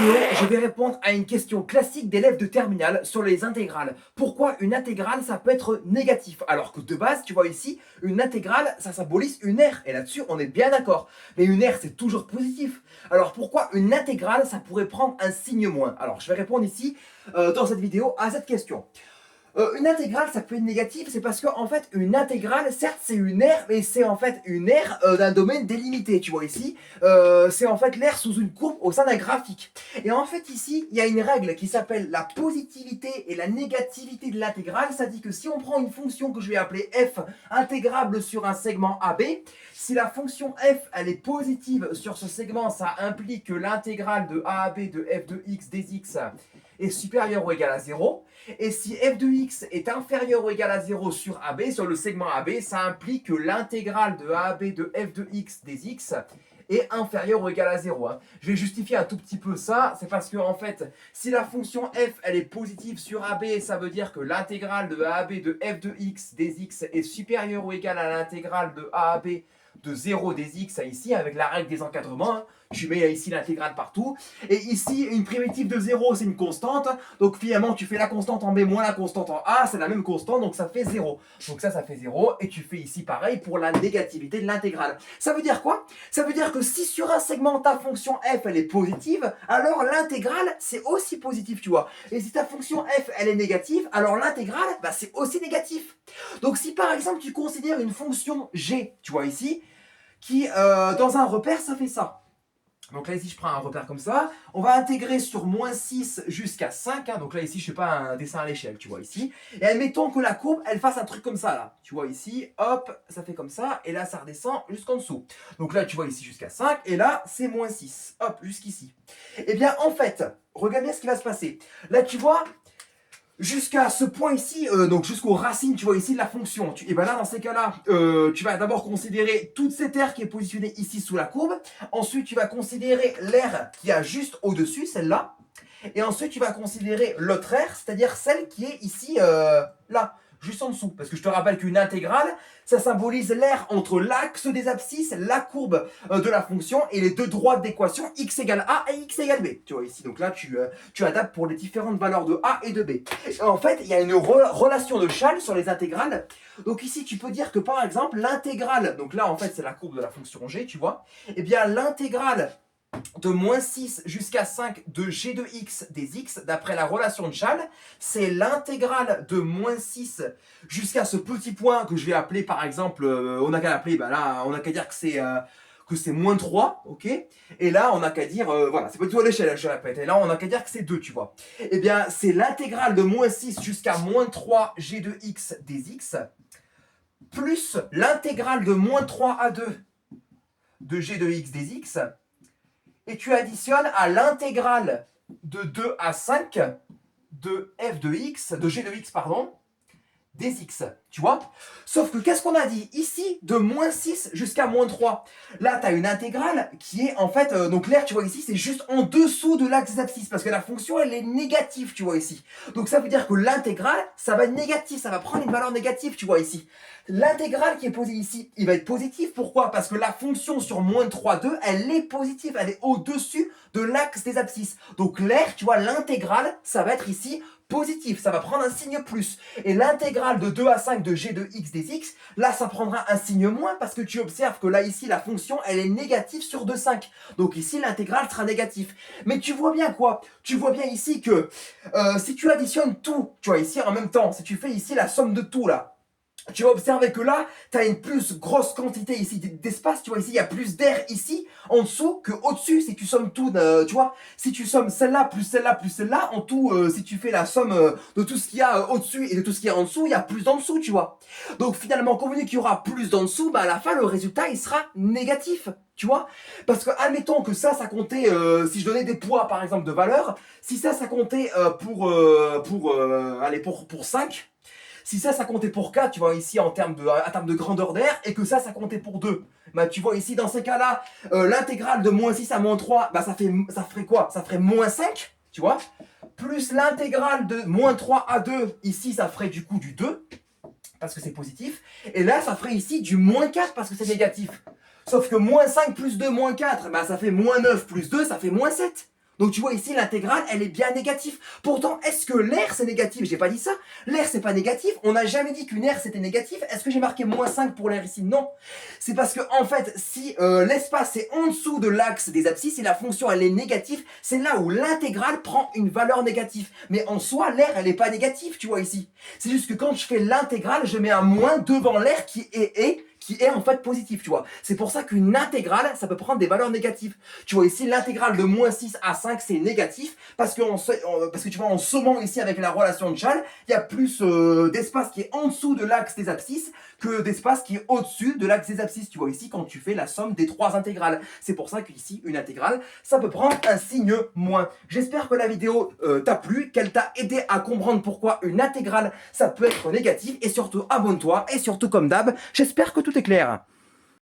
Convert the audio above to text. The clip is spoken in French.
vidéo, je vais répondre à une question classique d'élèves de terminale sur les intégrales. Pourquoi une intégrale, ça peut être négatif? Alors que de base, tu vois ici, une intégrale, ça symbolise une R. Et là-dessus, on est bien d'accord. Mais une R, c'est toujours positif. Alors pourquoi une intégrale, ça pourrait prendre un signe moins? Alors je vais répondre ici, dans cette vidéo, à cette question. Une intégrale, ça peut être négatif, c'est parce que en fait, une intégrale, certes, c'est une aire, mais c'est en fait une aire d'un domaine délimité. Tu vois ici, c'est en fait l'aire sous une courbe au sein d'un graphique. Et en fait, ici, il y a une règle qui s'appelle la positivité et la négativité de l'intégrale. Ça dit que si on prend une fonction que je vais appeler f intégrable sur un segment AB, si la fonction f elle est positive sur ce segment, ça implique que l'intégrale de a à b de f de x dx est supérieure ou égale à 0. Et si f de x est inférieur ou égal à 0 sur AB, sur le segment AB, ça implique que l'intégrale de a à b de f de x dx est inférieur ou égal à 0. Je vais justifier un tout petit peu ça, c'est parce que en fait, si la fonction f elle est positive sur AB, ça veut dire que l'intégrale de a à b de f de x dx est supérieure ou égale à l'intégrale de a à b de 0 des x ici, avec la règle des encadrements. Tu mets ici l'intégrale partout. Et ici, une primitive de 0, c'est une constante. Donc finalement, tu fais la constante en B moins la constante en A, c'est la même constante, donc ça fait 0. Donc ça fait 0. Et tu fais ici pareil pour la négativité de l'intégrale. Ça veut dire quoi? Ça veut dire que si sur un segment, ta fonction f, elle est positive, alors l'intégrale, c'est aussi positif, tu vois. Et si ta fonction f, elle est négative, alors l'intégrale, bah, c'est aussi négatif. Donc si par exemple, tu considères une fonction g, tu vois ici, qui, dans un repère, ça fait ça. Donc là, ici, je prends un repère comme ça. On va intégrer sur moins 6 jusqu'à 5. Donc là, ici, je fais pas un dessin à l'échelle, tu vois, ici. Et admettons que la courbe, elle fasse un truc comme ça, là. Tu vois, ici, hop, ça fait comme ça. Et là, ça redescend jusqu'en dessous. Donc là, tu vois, ici, jusqu'à 5. Et là, c'est moins 6. Hop, jusqu'ici. Eh bien, en fait, regarde bien ce qui va se passer. Là, tu vois, jusqu'à ce point ici, donc jusqu'aux racines, tu vois ici, de la fonction. Et bien là, dans ces cas-là, tu vas d'abord considérer toute cette aire qui est positionnée ici sous la courbe. Ensuite, tu vas considérer l'aire qui a juste au-dessus, celle-là. Et ensuite, tu vas considérer l'autre aire, c'est-à-dire celle qui est ici, là, juste en dessous. Parce que je te rappelle qu'une intégrale, ça symbolise l'aire entre l'axe des abscisses, la courbe de la fonction et les deux droites d'équation x égale a et x égale b. Tu vois ici, donc là, tu adaptes pour les différentes valeurs de a et de b. Et en fait, il y a une relation de Chasles sur les intégrales. Donc ici, tu peux dire que par exemple, l'intégrale, donc là, en fait, c'est la courbe de la fonction g, tu vois. Eh bien, l'intégrale de moins 6 jusqu'à 5 de g de x des x, d'après la relation de Chasles, c'est l'intégrale de moins 6 jusqu'à ce petit point que je vais appeler par exemple, on n'a qu'à l'appeler, bah là, on n'a qu'à dire que c'est moins 3, ok. Et là, on n'a qu'à dire, voilà, c'est pas du tout à l'échelle, je répète. Et là, on n'a qu'à dire que c'est 2, tu vois. Eh bien, c'est l'intégrale de moins 6 jusqu'à moins 3 g de x des x, plus l'intégrale de moins 3 à 2 de g de x des x, et tu additionnes à l'intégrale de 2 à 5 de f de x, de g de x, pardon, des x, tu vois. Sauf que qu'est-ce qu'on a dit ici, de moins 6 jusqu'à moins 3? Là, tu as une intégrale qui est en fait, donc l'aire, tu vois ici, c'est juste en dessous de l'axe des abscisses, parce que la fonction, elle est négative, tu vois ici. Donc ça veut dire que l'intégrale, ça va être négatif, ça va prendre une valeur négative, tu vois ici. L'intégrale qui est posée ici, il va être positif. Pourquoi? Parce que la fonction sur moins 3, 2, elle est positive, elle est au-dessus de l'axe des abscisses. Donc l'aire, tu vois, l'intégrale, ça va être ici positif, ça va prendre un signe plus. Et l'intégrale de 2 à 5 de g de x des x, là ça prendra un signe moins parce que tu observes que là ici la fonction elle est négative sur 2, 5. Donc ici l'intégrale sera négative. Mais tu vois bien quoi? Tu vois bien ici que si tu additionnes tout, tu vois ici en même temps, si tu fais ici la somme de tout là, tu vas observer que là, tu as une plus grosse quantité ici d'espace. Tu vois, ici, il y a plus d'air ici, en dessous, que au-dessus, si tu sommes tout, tu vois. Si tu sommes celle-là, plus celle-là, plus celle-là, en tout, si tu fais la somme de tout ce qu'il y a au-dessus et de tout ce qu'il y a en dessous, il y a plus d'en dessous, tu vois. Donc finalement, convenu qu'il y aura plus d'en dessous, bah à la fin, le résultat, il sera négatif, tu vois. Parce que, admettons que ça comptait, si je donnais des poids, par exemple, de valeur, si ça comptait pour 5, si ça comptait pour 4, tu vois ici en termes de grandeur d'air, et que ça comptait pour 2. Bah, tu vois ici, dans ces cas-là, l'intégrale de moins 6 à moins 3, bah, ça ferait quoi? Ça ferait moins 5, tu vois. Plus l'intégrale de moins 3 à 2, ici, ça ferait du coup du 2, parce que c'est positif. Et là, ça ferait ici du moins 4, parce que c'est négatif. Sauf que moins 5 plus 2 moins 4, bah, ça fait moins 9 plus 2, ça fait moins 7. Donc tu vois ici, l'intégrale, elle est bien négative. Pourtant, est-ce que l'air, c'est négatif? J'ai pas dit ça. L'air, c'est pas négatif. On n'a jamais dit qu'une aire, c'était négatif. Est-ce que j'ai marqué -5 pour l'air ici? Non. C'est parce que, en fait, si l'espace est en dessous de l'axe des abscisses et la fonction, elle est négative, c'est là où l'intégrale prend une valeur négative. Mais en soi, l'air, elle est pas négative, tu vois ici. C'est juste que quand je fais l'intégrale, je mets un moins devant l'air qui est en fait positif, tu vois. C'est pour ça qu'une intégrale, ça peut prendre des valeurs négatives. Tu vois ici, l'intégrale de -6 à 5, c'est négatif, parce que tu vois, en sommant ici avec la relation de Chasles, il y a plus d'espace qui est en dessous de l'axe des abscisses que d'espace qui est au-dessus de l'axe des abscisses. Tu vois ici, quand tu fais la somme des trois intégrales. C'est pour ça qu'ici, une intégrale, ça peut prendre un signe moins. J'espère que la vidéo t'a plu, qu'elle t'a aidé à comprendre pourquoi une intégrale, ça peut être négatif, et surtout, abonne-toi, et surtout, comme d'hab, j'espère que tout est clair.